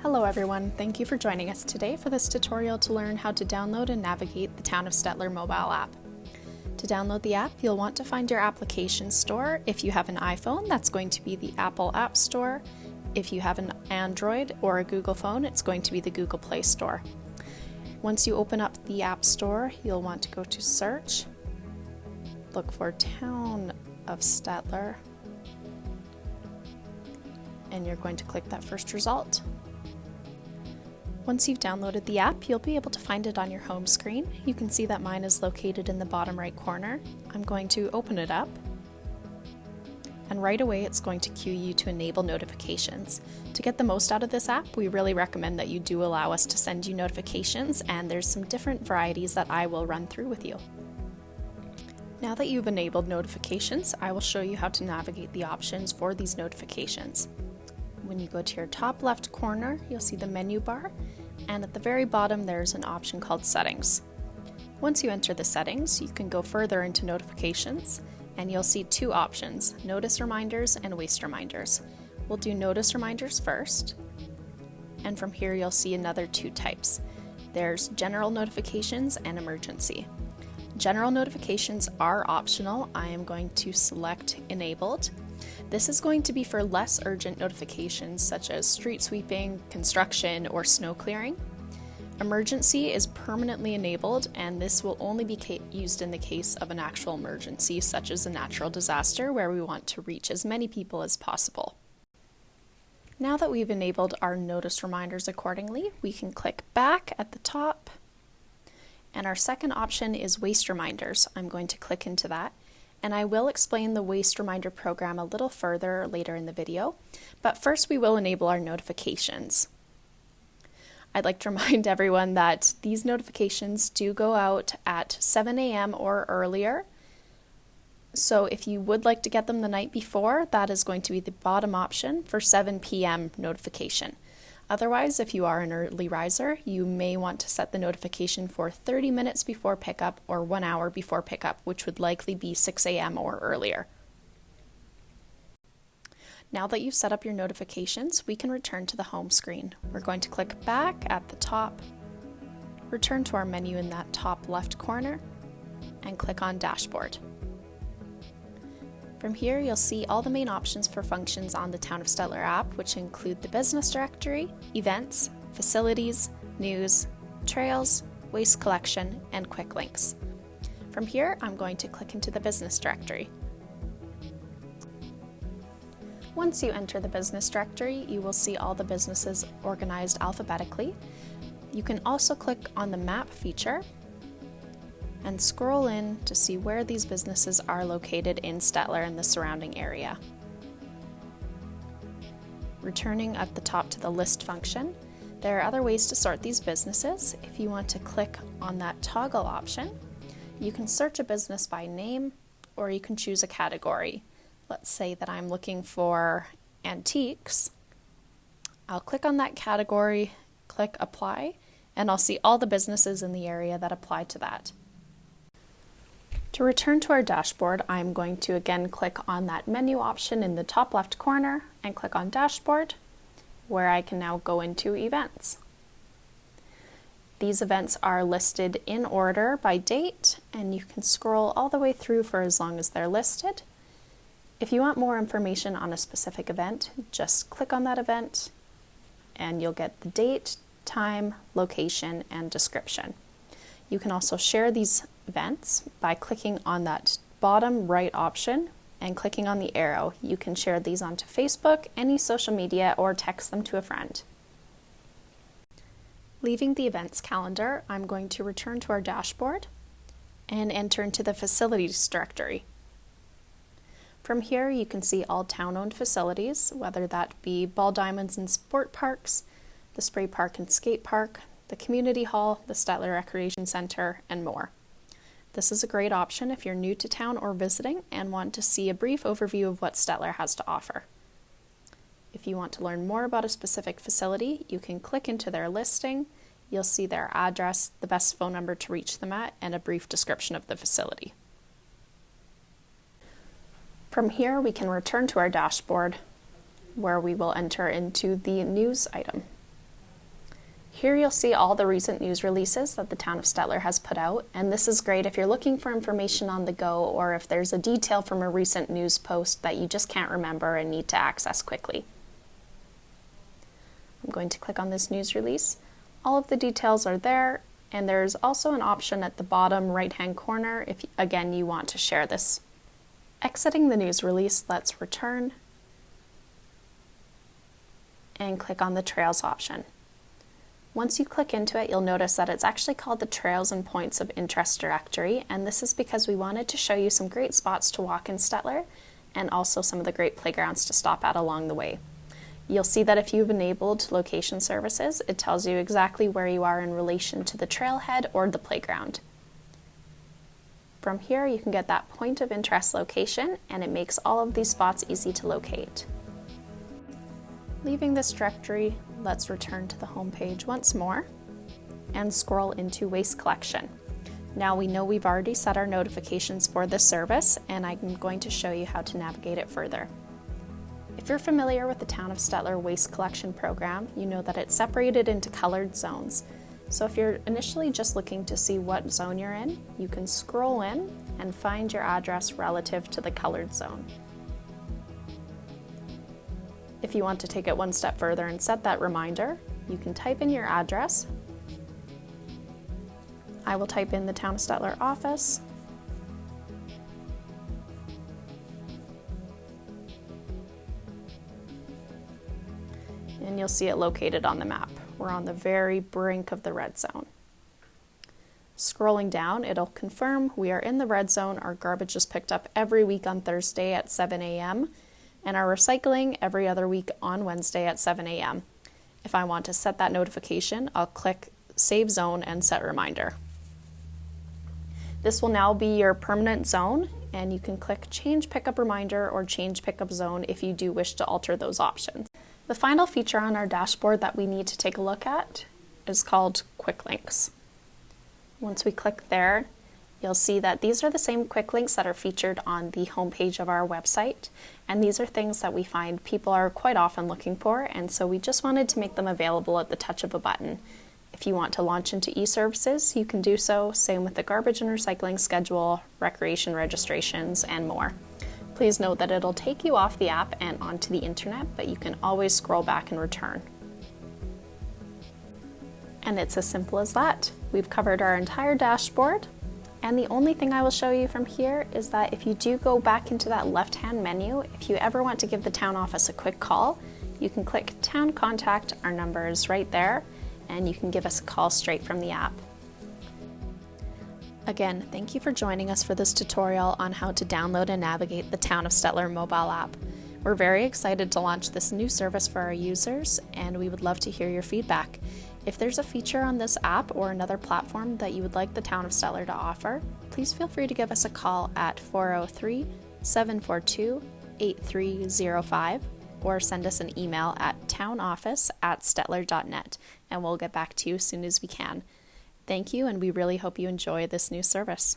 Hello everyone, thank you for joining us today for this tutorial to learn how to download and navigate the Town of Stettler mobile app. To download the app, you'll want to find your application store. If you have an iPhone, that's going to be the Apple App Store. If you have an Android or a Google phone, it's going to be the Google Play Store. Once you open up the App Store, you'll want to go to Search, look for Town of Stettler, and you're going to click that first result. Once you've downloaded the app, you'll be able to find it on your home screen. You can see that mine is located in the bottom right corner. I'm going to open it up, and right away it's going to cue you to enable notifications. To get the most out of this app, we really recommend that you do allow us to send you notifications, and there's some different varieties that I will run through with you. Now that you've enabled notifications, I will show you how to navigate the options for these notifications. When you go to your top left corner, you'll see the menu bar, and at the very bottom there's an option called Settings. Once you enter the settings, you can go further into notifications, and you'll see two options, Notice Reminders and Waste Reminders. We'll do Notice Reminders first, and from here you'll see another two types. There's General Notifications and Emergency. General notifications are optional. I am going to select Enabled. This is going to be for less urgent notifications such as street sweeping, construction, or snow clearing. Emergency is permanently enabled, and this will only be used in the case of an actual emergency such as a natural disaster where we want to reach as many people as possible. Now that we've enabled our notice reminders accordingly, we can click back at the top, and our second option is Waste Reminders. I'm going to click into that. And I will explain the Waste Reminder program a little further later in the video, but first we will enable our notifications. I'd like to remind everyone that these notifications do go out at 7 a.m. or earlier, so if you would like to get them the night before, that is going to be the bottom option for 7 p.m. notification. Otherwise, if you are an early riser, you may want to set the notification for 30 minutes before pickup or 1 hour before pickup, which would likely be 6 a.m. or earlier. Now that you've set up your notifications, we can return to the home screen. We're going to click back at the top, return to our menu in that top left corner, and click on Dashboard. From here, you'll see all the main options for functions on the Town of Stettler app, which include the business directory, events, facilities, news, trails, waste collection, and quick links. From here, I'm going to click into the business directory. Once you enter the business directory, you will see all the businesses organized alphabetically. You can also click on the map feature and scroll in to see where these businesses are located in Stettler and the surrounding area. Returning at the top to the list function, there are other ways to sort these businesses. If you want to click on that toggle option, you can search a business by name, or you can choose a category. Let's say that I'm looking for antiques. I'll click on that category, click Apply, and I'll see all the businesses in the area that apply to that. To return to our dashboard, I'm going to again click on that menu option in the top left corner and click on Dashboard, where I can now go into Events. These events are listed in order by date, and you can scroll all the way through for as long as they're listed. If you want more information on a specific event, just click on that event and you'll get the date, time, location, and description. You can also share these events by clicking on that bottom right option and clicking on the arrow. You can share these onto Facebook, any social media, or text them to a friend. Leaving the events calendar, I'm going to return to our dashboard and enter into the facilities directory. From here, you can see all town-owned facilities, whether that be ball diamonds and sport parks, the spray park and skate park, the community hall, the Stettler Recreation Center, and more. This is a great option if you're new to town or visiting and want to see a brief overview of what Stettler has to offer. If you want to learn more about a specific facility, you can click into their listing. You'll see their address, the best phone number to reach them at, and a brief description of the facility. From here, we can return to our dashboard where we will enter into the news item. Here you'll see all the recent news releases that the town of Stettler has put out, and this is great if you're looking for information on the go or if there's a detail from a recent news post that you just can't remember and need to access quickly. I'm going to click on this news release. All of the details are there, and there's also an option at the bottom right-hand corner if, again, you want to share this. Exiting the news release, let's return and click on the Trails option. Once you click into it, you'll notice that it's actually called the Trails and Points of Interest directory, and this is because we wanted to show you some great spots to walk in Stettler and also some of the great playgrounds to stop at along the way. You'll see that if you've enabled location services, it tells you exactly where you are in relation to the trailhead or the playground. From here, you can get that point of interest location, and it makes all of these spots easy to locate. Leaving this directory, let's return to the home page once more and scroll into Waste Collection. Now we know we've already set our notifications for this service, and I'm going to show you how to navigate it further. If you're familiar with the Town of Stettler Waste Collection program, you know that it's separated into colored zones. So if you're initially just looking to see what zone you're in, you can scroll in and find your address relative to the colored zone. If you want to take it one step further and set that reminder, you can type in your address. I will type in the Town of Stettler office. And you'll see it located on the map. We're on the very brink of the red zone. Scrolling down, it'll confirm we are in the red zone. Our garbage is picked up every week on Thursday at 7 a.m. and our recycling every other week on Wednesday at 7 a.m. If I want to set that notification, I'll click Save Zone and Set Reminder. This will now be your permanent zone, and you can click Change Pickup Reminder or Change Pickup Zone if you do wish to alter those options. The final feature on our dashboard that we need to take a look at is called Quick Links. Once we click there, you'll see that these are the same quick links that are featured on the homepage of our website, and these are things that we find people are quite often looking for, and so we just wanted to make them available at the touch of a button. If you want to launch into e-services, you can do so, same with the garbage and recycling schedule, recreation registrations, and more. Please note that it'll take you off the app and onto the internet, but you can always scroll back and return. And it's as simple as that. We've covered our entire dashboard. And the only thing I will show you from here is that if you do go back into that left-hand menu, if you ever want to give the town office a quick call, you can click Town Contact. Our number is right there, and you can give us a call straight from the app. Again, thank you for joining us for this tutorial on how to download and navigate the Town of Stettler mobile app. We're very excited to launch this new service for our users, and we would love to hear your feedback. If there's a feature on this app or another platform that you would like the Town of Stettler to offer, please feel free to give us a call at 403-742-8305 or send us an email at townoffice@stettler.net, and we'll get back to you as soon as we can. Thank you, and we really hope you enjoy this new service.